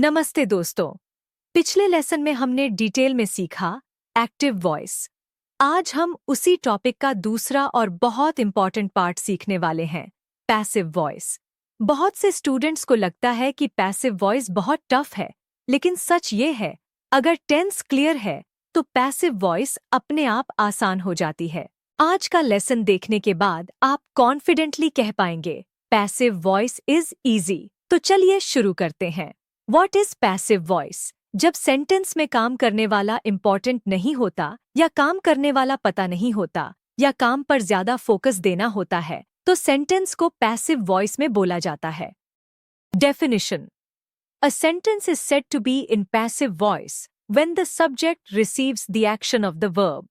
नमस्ते दोस्तों। पिछले लेसन में हमने डिटेल में सीखा एक्टिव वॉइस। आज हम उसी टॉपिक का दूसरा और बहुत इंपॉर्टेंट पार्ट सीखने वाले हैं, पैसिव वॉइस। बहुत से स्टूडेंट्स को लगता है कि पैसिव वॉइस बहुत टफ है, लेकिन सच ये है, अगर टेंस क्लियर है तो पैसिव वॉइस अपने आप आसान हो जाती है। आज का लेसन देखने के बाद आप कॉन्फिडेंटली कह पाएंगे, पैसिव वॉइस इज इजी। तो चलिए शुरू करते हैं। What is passive voice? जब सेंटेंस में काम करने वाला इम्पॉर्टेंट नहीं होता या काम करने वाला पता नहीं होता या काम पर ज्यादा फोकस देना होता है तो सेंटेंस को पैसिव वॉइस में बोला जाता है। Definition: a sentence is said to be in passive voice when the subject receives the action of the verb.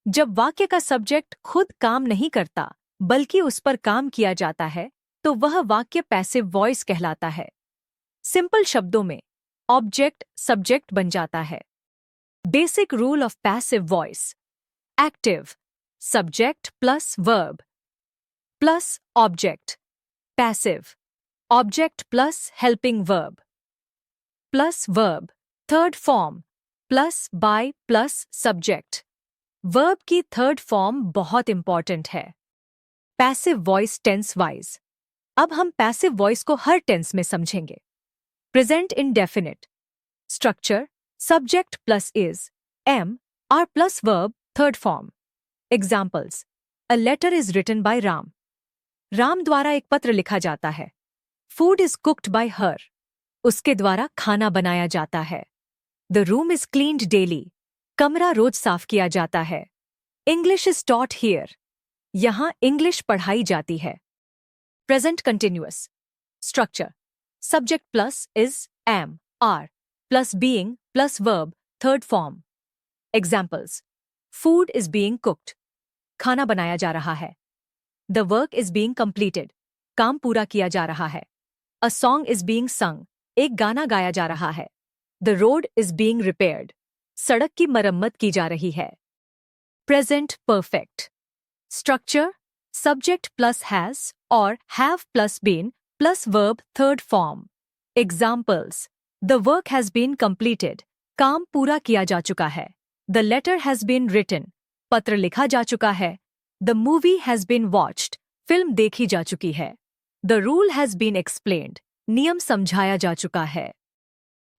जब वाक्य का सब्जेक्ट खुद काम नहीं करता बल्कि उस पर काम किया जाता है तो वह वाक्य पैसिव वॉइस कहलाता है। सिंपल शब्दों में ऑब्जेक्ट सब्जेक्ट बन जाता है। Basic rule of passive voice: active subject plus verb plus object, passive object plus helping verb plus verb, third form plus by plus subject. Verb की थर्ड फॉर्म बहुत important है। Passive voice tense wise. अब हम passive voice को हर tense में समझेंगे। Present indefinite. Structure: subject plus is, am, are plus verb, third form. Examples: A letter is written by Ram. Ram द्वारा एक पत्र लिखा जाता है। Food is cooked by her. उसके द्वारा खाना बनाया जाता है। The room is cleaned daily. कमरा रोज साफ किया जाता है। English is taught here. यहाँ इंग्लिश पढ़ाई जाती है। Present continuous. Structure: Subject plus is, am, are, plus being, plus verb, third form. Examples: Food is being cooked. खाना बनाया जा रहा है। The work is being completed. काम पूरा किया जा रहा है। A song is being sung. एक गाना गाया जा रहा है। The road is being repaired. सड़क की मरम्मत की जा रही है। Present perfect. Structure: Subject plus has or have plus been plus verb third form. Examples: The work has been completed. काम पूरा किया जा चुका है। The letter has been written. पत्र लिखा जा चुका है। The movie has been watched. Film देखी जा चुकी है। The rule has been explained. नियम समझाया जा चुका है।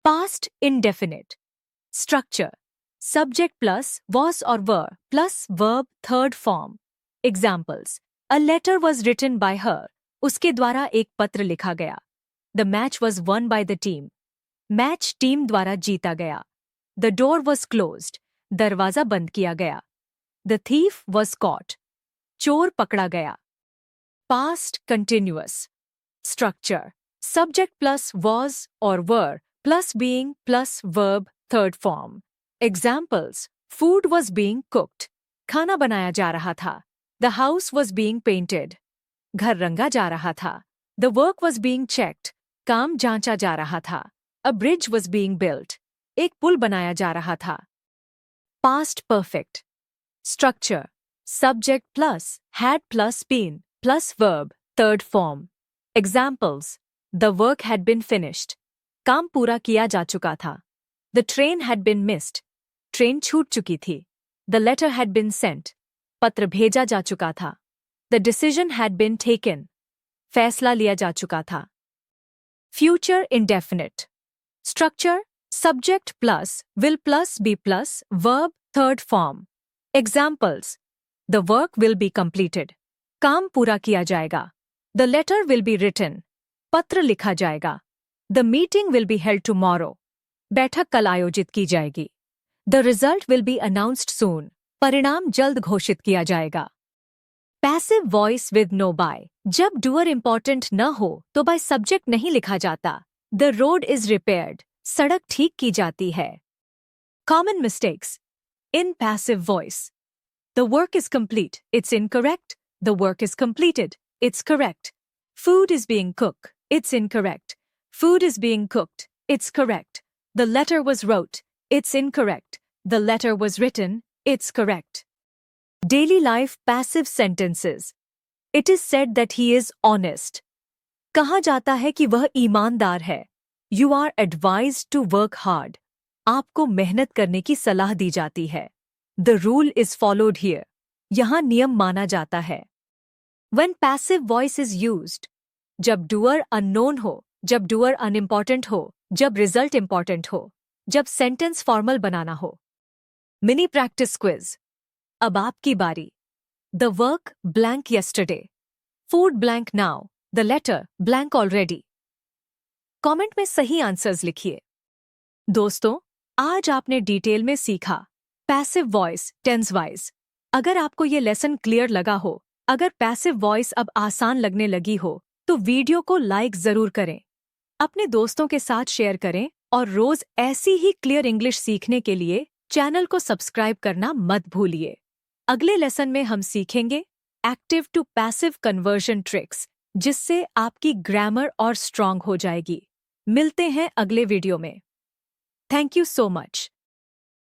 Past indefinite. Structure: Subject plus was or were plus verb third form. Examples: A letter was written by her. उसके द्वारा एक पत्र लिखा गया। The match was won by the team. Match team द्वारा जीता गया। The door was closed. दरवाजा बंद किया गया। The thief was caught. चोर पकड़ा गया। Past continuous. Structure: Subject plus was or were plus being plus verb third form. Examples: Food was being cooked. खाना बनाया जा रहा था। The house was being painted. घर रंगा जा रहा था। The work was being checked. काम जांचा जा रहा था। A bridge was being built. एक पुल बनाया जा रहा था। Past perfect. Structure: Subject plus had plus been plus verb third form. Examples: The work had been finished. काम पूरा किया जा चुका था। The train had been missed. Train छूट चुकी थी। The letter had been sent. पत्र भेजा जा चुका था। The decision had been taken. फैसला लिया जा चुका था। Future indefinite. Structure: Subject plus will plus be plus verb third form. Examples: The work will be completed. काम पूरा किया जाएगा। The letter will be written. पत्र लिखा जाएगा। The meeting will be held tomorrow. बैठक कल आयोजित की जाएगी। The result will be announced soon. परिणाम जल्द घोषित किया जाएगा। Passive voice with no by. जब डूअर इंपॉर्टेंट न हो तो बाय सब्जेक्ट नहीं लिखा जाता। The road is repaired. सड़क ठीक की जाती है। Common mistakes in passive voice: the work is complete, it's incorrect. The work is completed, it's correct. Food is being cook, it's incorrect. Food is being cooked, it's correct. The letter was wrote, it's incorrect. The letter was written, it's correct. Daily life passive sentences. It is said that he is honest. कहा जाता है कि वह ईमानदार है। You are advised to work hard. आपको मेहनत करने की सलाह दी जाती है। The rule is followed here. यहाँ नियम माना जाता है। When passive voice is used, जब डूअर अननोन हो, जब डूअर अनइम्पॉर्टेंट हो, जब रिजल्ट इंपॉर्टेंट हो, जब सेंटेंस फॉर्मल बनाना हो। Mini practice quiz. अब आपकी बारी। The work blank yesterday, food blank now, the letter blank already. Comment में सही आंसर्स लिखिए। दोस्तों, आज आपने डिटेल में सीखा पैसिव वॉइस, टेंस वाइज। अगर आपको ये लेसन क्लियर लगा हो, अगर पैसिव वॉइस अब आसान लगने लगी हो, तो वीडियो को लाइक जरूर करें, अपने दोस्तों के साथ शेयर करें और रोज ऐसी ही क्लियर इंग्लिश सीखने के लिए चैनल को सब्सक्राइब करना मत भूलिए। अगले लेसन में हम सीखेंगे active to passive conversion tricks, जिससे आपकी ग्रामर और स्ट्रांग हो जाएगी। मिलते हैं अगले वीडियो में। Thank you so much.